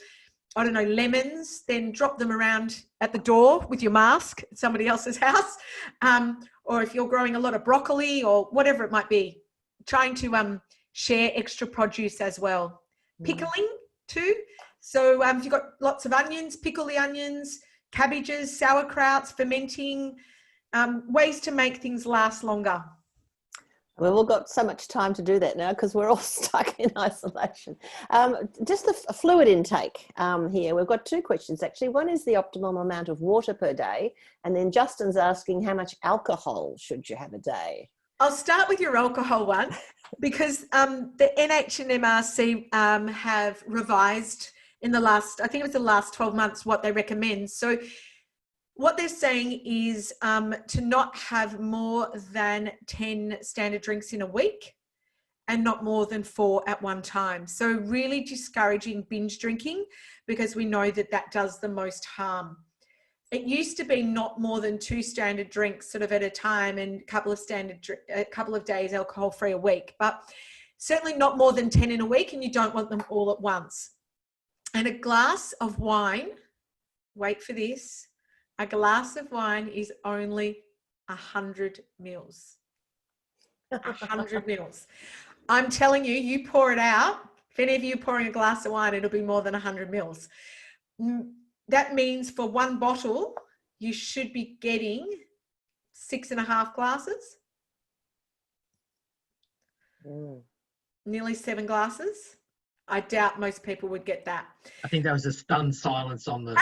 I don't know, lemons, then drop them around at the door with your mask at somebody else's house. Or if you're growing a lot of broccoli or whatever it might be, trying to share extra produce as well. Pickling too. So if you've got lots of onions, pickle the onions, cabbages, sauerkrauts, fermenting, ways to make things last longer. Well, we've got so much time to do that now because we're all stuck in isolation. Just the fluid intake here. We've got 2 questions actually. One is the optimum amount of water per day. And then Justin's asking, how much alcohol should you have a day? I'll start with your alcohol one because the NH and MRC have revised in the last, I think it was the last 12 months, what they recommend. So what they're saying is to not have more than 10 standard drinks in a week and not more than 4 at one time. So really discouraging binge drinking because we know that that does the most harm. It used to be not more than 2 standard drinks sort of at a time and a couple of days alcohol free a week, but certainly not more than 10 in a week, and you don't want them all at once. And a glass of wine, wait for this, a glass of wine is only 100 mils. 100 mils. I'm telling you, you pour it out. If any of you are pouring a glass of wine, it'll be more than 100 mils. That means for one bottle, you should be getting 6.5 glasses. Nearly 7 glasses. I doubt most people would get that. I think that was a stunned silence on the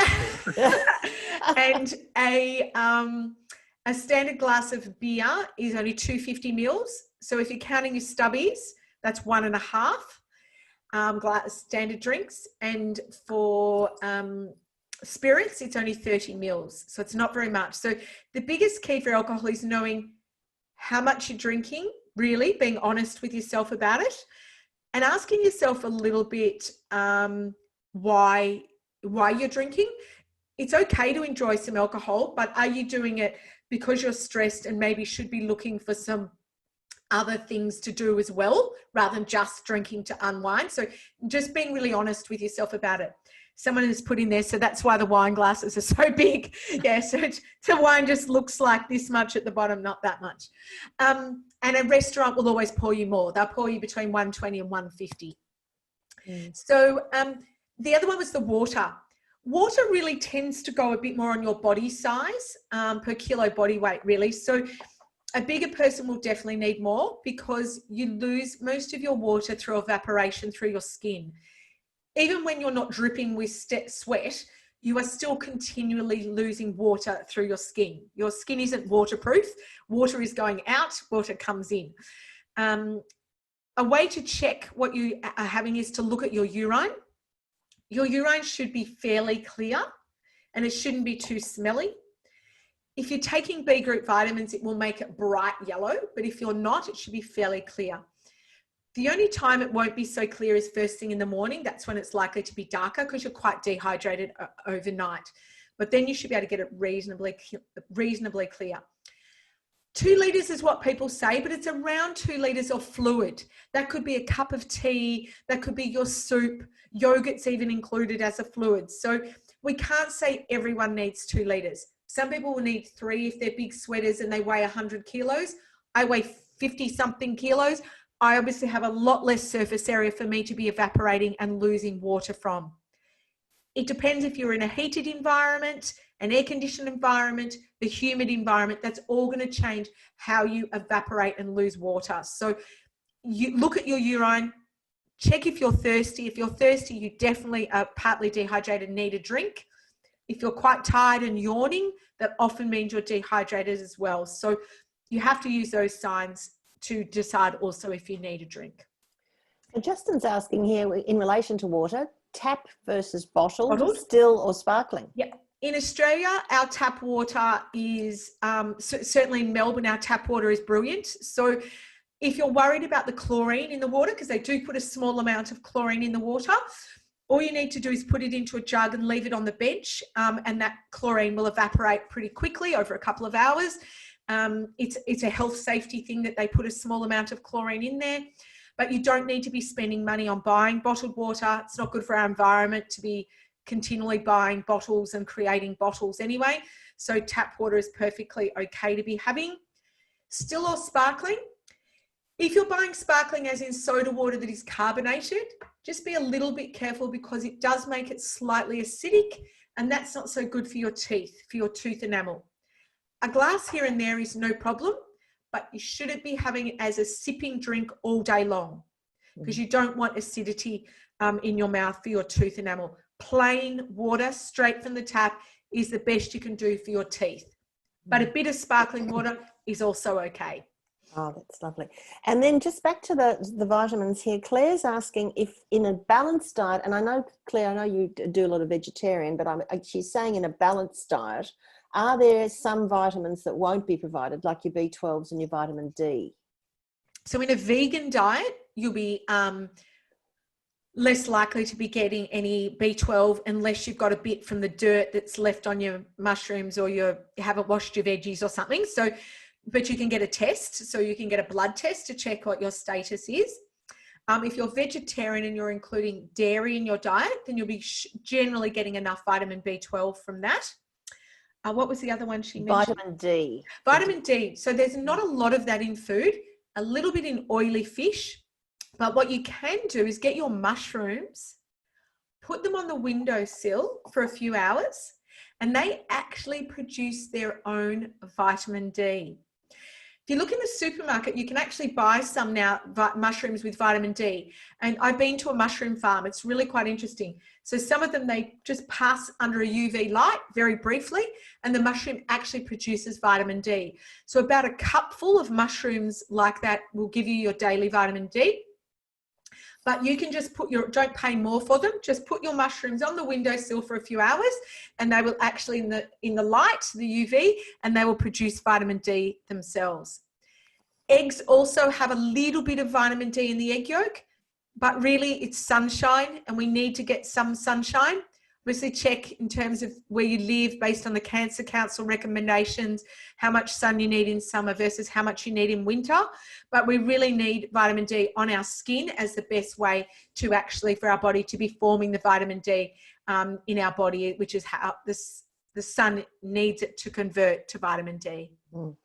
And a standard glass of beer is only 250 mils. So if you're counting your stubbies, That's 1.5 glass standard drinks. And for spirits, it's only 30 mils. So it's not very much. So the biggest key for alcohol is knowing how much you're drinking, really being honest with yourself about it, and asking yourself a little bit why you're drinking. It's okay to enjoy some alcohol, but are you doing it because you're stressed and maybe should be looking for some other things to do as well, rather than just drinking to unwind? So just being really honest with yourself about it. Someone has put in there, so that's why the wine glasses are so big. Yeah, so the wine just looks like this much at the bottom, not that much. And a restaurant will always pour you more. They'll pour you between 120 and 150. So the other one was the water. Water really tends to go a bit more on your body size per kilo body weight, really. So a bigger person will definitely need more, because you lose most of your water through evaporation through your skin. Even when you're not dripping with sweat, you are still continually losing water through your skin. Your skin isn't waterproof. Water is going out, water comes in. A way to check what you are having is to look at your urine. Your urine should be fairly clear and it shouldn't be too smelly. If you're taking B group vitamins, it will make it bright yellow, but if you're not, it should be fairly clear. The only time it won't be so clear is first thing in the morning. That's when it's likely to be darker because you're quite dehydrated overnight. But then you should be able to get it reasonably clear. 2 litres is what people say, but it's around 2 litres of fluid. That could be a cup of tea, that could be your soup, yogurt's even included as a fluid. So we can't say everyone needs 2 litres. Some people will need 3 if they're big sweaters and they weigh 100 kilos. I weigh 50 something kilos. I obviously have a lot less surface area for me to be evaporating and losing water from. It depends if you're in a heated environment, an air-conditioned environment, the humid environment. That's all going to change how you evaporate and lose water. So you look at your urine, check if you're thirsty. If you're thirsty, you definitely are partly dehydrated and need a drink. If you're quite tired and yawning, that often means you're dehydrated as well. So you have to use those signs to decide also if you need a drink. And Justin's asking here in relation to water, tap versus bottled, still or sparkling? Yeah. In Australia, our tap water is, certainly in Melbourne, our tap water is brilliant. So if you're worried about the chlorine in the water, because they do put a small amount of chlorine in the water, all you need to do is put it into a jug and leave it on the bench, and that chlorine will evaporate pretty quickly over a couple of hours. It's a health safety thing that they put a small amount of chlorine in there, but you don't need to be spending money on buying bottled water. It's not good for our environment to be continually buying bottles and creating bottles anyway. So tap water is perfectly okay to be having. Still or sparkling? If you're buying sparkling as in soda water that is carbonated, just be a little bit careful because it does make it slightly acidic, and that's not so good for your teeth, for your tooth enamel. A glass here and there is no problem, but you shouldn't be having it as a sipping drink all day long because you don't want acidity in your mouth for your tooth enamel. Plain water straight from the tap is the best you can do for your teeth, but a bit of sparkling water is also okay. Oh, that's lovely. And then just back to the vitamins here, Claire's asking if in a balanced diet, and I know, Claire, I know you do a lot of vegetarian, but she's saying in a balanced diet, are there some vitamins that won't be provided, like your B12s and your vitamin D? So in a vegan diet, you'll be less likely to be getting any B12 unless you've got a bit from the dirt that's left on your mushrooms or you haven't washed your veggies or something. So, but you can get a test. So you can get a blood test to check what your status is. If you're vegetarian and you're including dairy in your diet, then you'll be generally getting enough vitamin B12 from that. What was the other one she mentioned? Vitamin D. Vitamin D. So there's not a lot of that in food, a little bit in oily fish. But what you can do is get your mushrooms, put them on the windowsill for a few hours, and they actually produce their own vitamin D. If you look in the supermarket, you can actually buy some now, mushrooms with vitamin D. And I've been to a mushroom farm. It's really quite interesting. So some of them, they just pass under a UV light very briefly, and the mushroom actually produces vitamin D. So about a cupful of mushrooms like that will give you your daily vitamin D. but you can just don't pay more for them. Just put your mushrooms on the windowsill for a few hours, and they will actually in the light, the UV, and they will produce vitamin D themselves. Eggs also have a little bit of vitamin D in the egg yolk, but really it's sunshine, and we need to get some sunshine. Obviously check in terms of where you live based on the Cancer Council recommendations, how much sun you need in summer versus how much you need in winter. But we really need vitamin D on our skin as the best way to actually, for our body to be forming the vitamin D in our body, which is how the sun needs it to convert to vitamin D. Mm.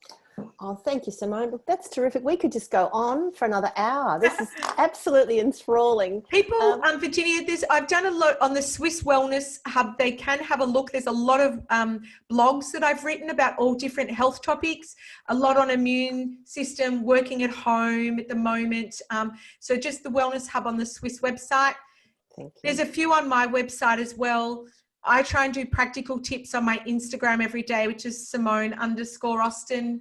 Oh, thank you, Simone. Look, that's terrific. We could just go on for another hour. This is absolutely enthralling. People, Virginia, I've done a lot on the Swisse Wellness Hub. They can have a look. There's a lot of blogs that I've written about all different health topics, a lot on immune system, working at home at the moment. So just the Wellness Hub on the Swisse website. Thank you. There's a few on my website as well. I try and do practical tips on my Instagram every day, which is Simone_Austin.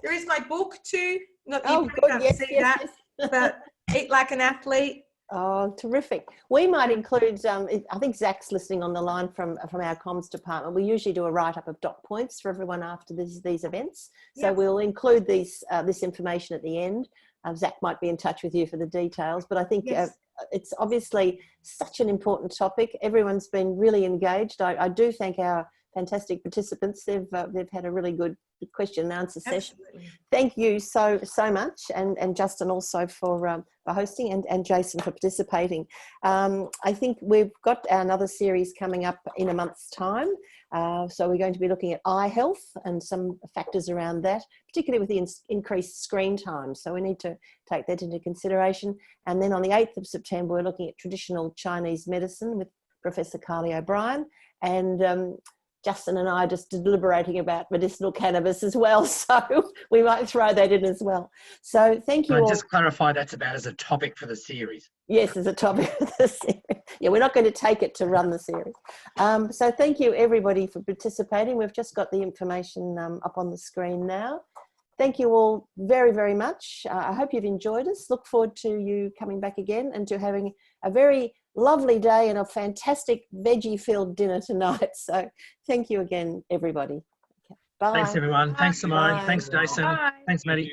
There is my book too. Not that you can't see that, but Eat Like an Athlete. Oh, terrific. We might include, I think Zach's listening on the line from our comms department. We usually do a write-up of dot points for everyone after these events. So we'll include this information at the end. Zach might be in touch with you for the details, but I think it's obviously such an important topic. Everyone's been really engaged. I do thank our fantastic participants. They've had a really good question and answer session. Absolutely. Thank you so much, and Justin also for hosting, and Jason for participating. I think we've got another series coming up in a month's time. So we're going to be looking at eye health and some factors around that, particularly with the increased screen time. So we need to take that into consideration. And then on the 8th of September, we're looking at traditional Chinese medicine with Professor Carly O'Brien, and Justin and I are just deliberating about medicinal cannabis as well, so we might throw that in as well. So thank you all. Just clarify that's about as a topic for the series. Yes, as a topic for the series. Yeah, we're not going to take it to run the series. So thank you everybody for participating. We've just got the information up on the screen now. Thank you all very, very much. I hope you've enjoyed us. Look forward to you coming back again and to having a very lovely day and a fantastic veggie-filled dinner tonight. So thank you again, everybody. Okay. Bye. Thanks, everyone. Thanks, Simone. Bye. Thanks, Jason. Bye. Thanks, Maddie.